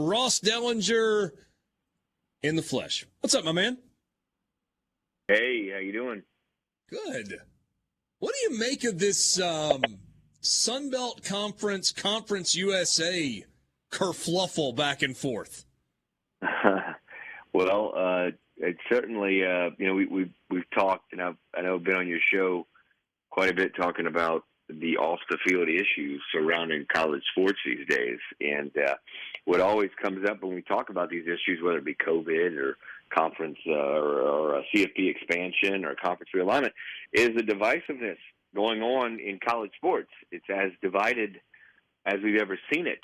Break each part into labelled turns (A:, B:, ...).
A: Ross Dellenger in the flesh. What's up, my man?
B: Hey, how you doing?
A: Good. What do you make of this SunBelt Conference USA kerfluffle back and forth?
B: Well, it's certainly we've talked, and I know I've been on your show quite a bit talking about the off the field issues surrounding college sports these days, and what always comes up when we talk about these issues, whether it be COVID or conference or a CFP expansion or conference realignment, is the divisiveness going on in college sports. It's as divided as we've ever seen it,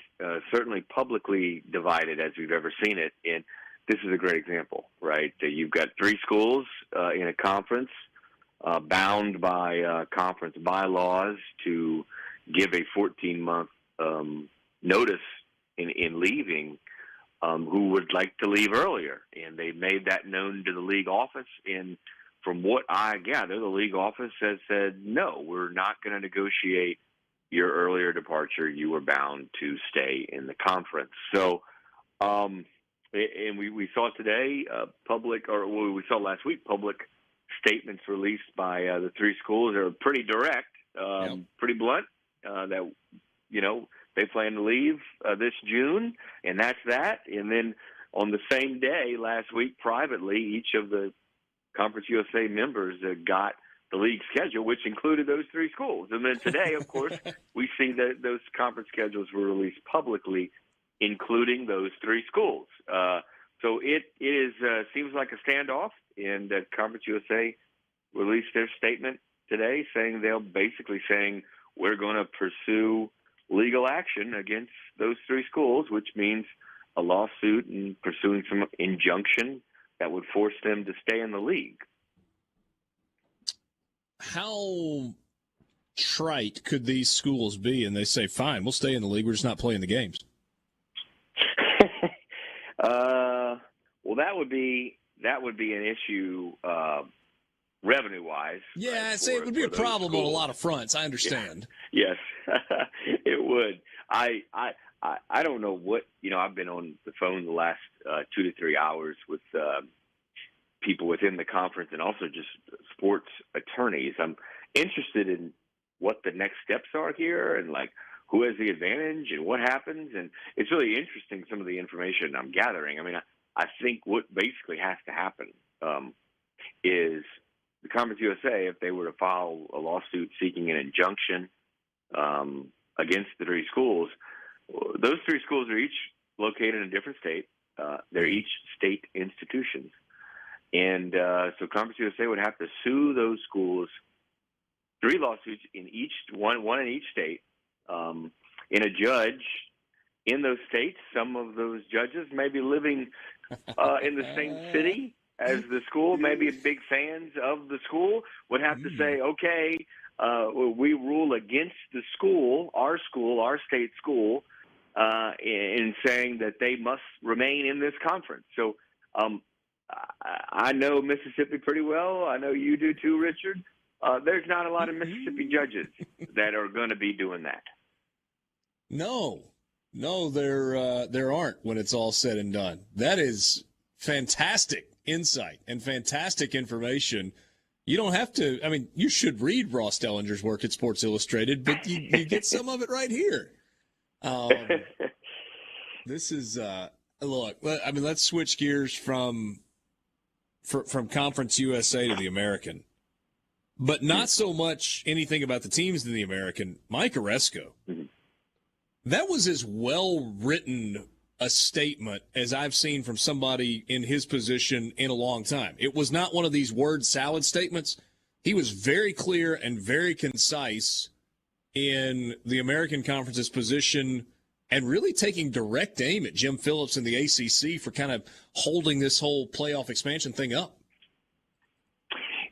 B: certainly publicly divided as we've ever seen it. And this is a great example, right? You've got three schools in a conference bound by conference bylaws to give a 14-month notice in leaving who would like to leave earlier. And they made that known to the league office. And from what I gather, the league office has said, no, we're not going to negotiate your earlier departure. You are bound to stay in the conference. So, and we saw today we saw last week public statements released by the three schools. They were pretty direct, pretty blunt, that, they plan to leave this June, and that's that. And then on the same day last week, privately, each of the Conference USA members got the league schedule, which included those three schools. And then today, of course, we see that those conference schedules were released publicly, including those three schools. So it is seems like a standoff, and Conference USA released their statement today saying we're going to pursue legal action against those three schools, which means a lawsuit and pursuing some injunction that would force them to stay in the league.
A: How trite could these schools be? And they say, fine, we'll stay in the league. We're just not playing the games.
B: Well, that would be an issue revenue-wise.
A: Yeah,
B: right,
A: I'd say it would be a problem on a lot of fronts. I understand.
B: Yeah. Yes, it would. I don't know what, I've been on the phone the last 2 to 3 hours with people within the conference and also just sports attorneys. I'm interested in what the next steps are here and who has the advantage and what happens. And it's really interesting, some of the information I'm gathering. I mean, I think what basically has to happen is the Conference USA, if they were to file a lawsuit seeking an injunction against the three schools, those three schools are each located in a different state. They're each state institutions. And so Conference USA would have to sue those schools, three lawsuits in each one in each state, in a judge in those states. Some of those judges may be living in the same city as the school, maybe big fans of the school, would have to say, okay, we rule against the school, our state school, in saying that they must remain in this conference. So I know Mississippi pretty well. I know you do too, Richard. There's not a lot of Mississippi judges that are going to be doing that.
A: No, there aren't when it's all said and done. That is fantastic insight and fantastic information. You don't have to, you should read Ross Dellenger's work at Sports Illustrated, but you get some of it right here. This is, look, let's switch gears from Conference USA to the American, but not so much anything about the teams in the American. Mike Oresco, that was as well-written a statement as I've seen from somebody in his position in a long time. It was not one of these word salad statements. He was very clear and very concise in the American Conference's position and really taking direct aim at Jim Phillips and the ACC for kind of holding this whole playoff expansion thing up.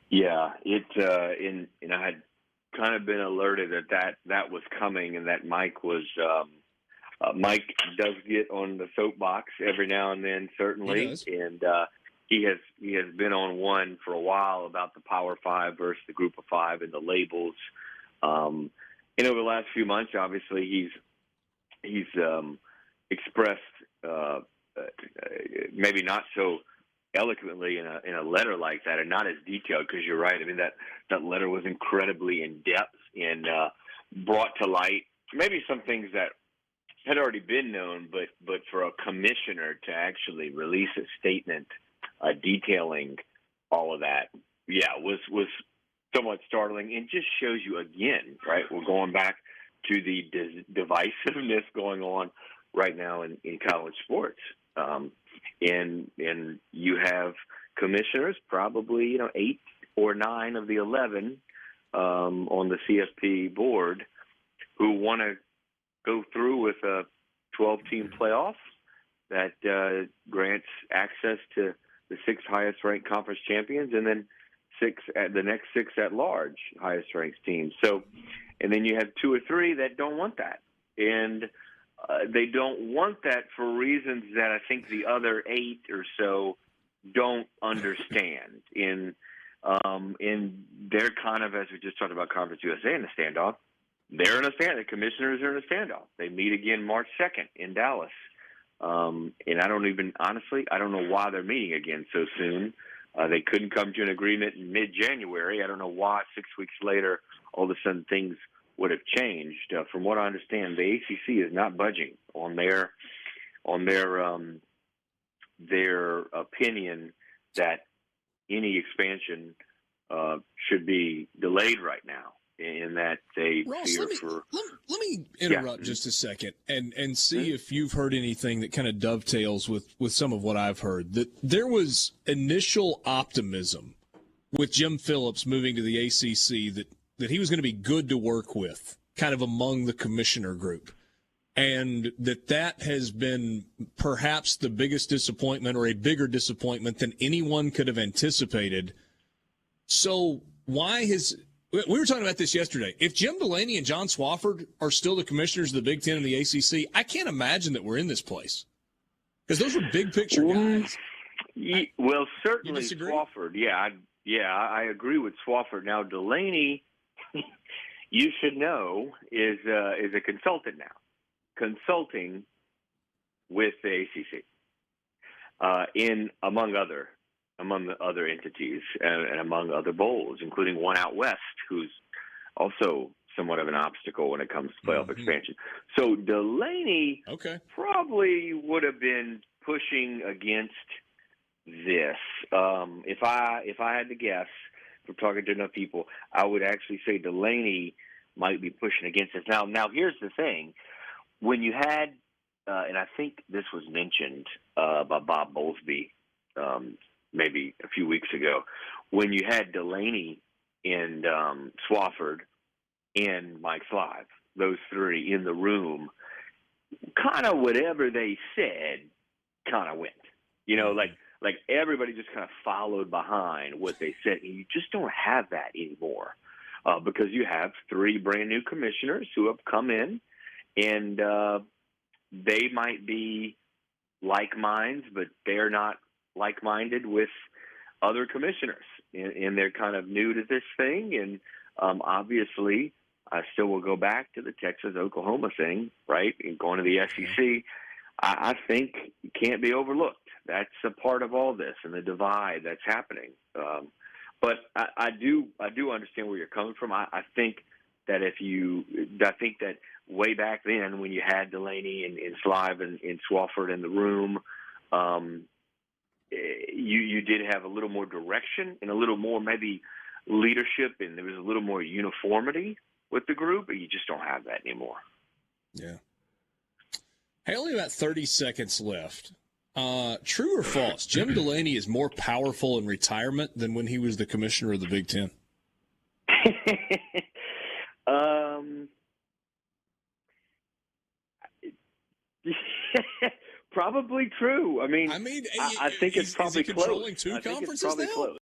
B: Yeah, and I had kind of been alerted that was coming, and that Mike was Mike does get on the soapbox every now and then, certainly, and he has been on one for a while about the Power Five versus the Group of Five and the labels. And over the last few months, obviously, he's expressed maybe not so eloquently in a letter like that, and not as detailed. Because you're right. I mean, that letter was incredibly in depth and brought to light maybe some things that had already been known, but for a commissioner to actually release a statement detailing all of that, was somewhat startling, and just shows you again, right? We're going back to the divisiveness going on right now in college sports, and you have commissioners, probably 8 or 9 of the 11 on the CFP board, who want to go through with a 12-team playoff that grants access to the 6 highest-ranked conference champions, and then the next 6 at-large highest-ranked teams. So, and then you have 2 or 3 that don't want that, and they don't want that for reasons that I think the other 8 or so don't understand. In they're kind of, as we just talked about Conference USA in the standoff, they're in a standoff. The commissioners are in a standoff. They meet again March 2nd in Dallas. And I don't know why they're meeting again so soon. They couldn't come to an agreement in mid-January. I don't know why 6 weeks later all of a sudden things would have changed. From what I understand, the ACC is not budging on their opinion that any expansion should be delayed right now, in that they
A: Ross,
B: fear
A: let me interrupt just a second and see if you've heard anything that kind of dovetails with some of what I've heard. That there was initial optimism with Jim Phillips moving to the ACC that he was going to be good to work with, kind of among the commissioner group, and that has been perhaps the biggest disappointment, or a bigger disappointment than anyone could have anticipated. So why we were talking about this yesterday. If Jim Dellenger and John Swofford are still the commissioners of the Big Ten and the ACC, I can't imagine that we're in this place, because those are big picture guys.
B: Well, certainly Swofford. I agree with Swofford. Now, Dellenger, you should know, is a consultant now, consulting with the ACC, among the other entities and among other bowls, including one out west, who's also somewhat of an obstacle when it comes to playoff expansion. So Dellenger probably would have been pushing against this. If I had to guess, from talking to enough people, I would actually say Dellenger might be pushing against this. Now here's the thing: when you had, and I think this was mentioned by Bob Bowlesby maybe a few weeks ago, when you had Dellenger and Swofford and Mike Slive, those 3 in the room, kind of whatever they said kind of went. Like everybody just kind of followed behind what they said. And you just don't have that anymore, because you have 3 brand new commissioners who have come in, and they might be like minds, but they're not like-minded with other commissioners, and they're kind of new to this thing. And obviously, I still will go back to the Texas-Oklahoma thing, right, and going to the SEC. I think it can't be overlooked. That's a part of all this and the divide that's happening. But I do understand where you're coming from. I think that way back then, when you had Dellenger and Slive and Swofford in the room, you did have a little more direction and a little more maybe leadership, and there was a little more uniformity with the group, but you just don't have that anymore.
A: Yeah. Hey, only about 30 seconds left. True or false? Jim Dellenger is more powerful in retirement than when he was the commissioner of the Big Ten.
B: Probably true. I think it's probably
A: is he controlling
B: close.
A: 2 conferences now?
B: Close.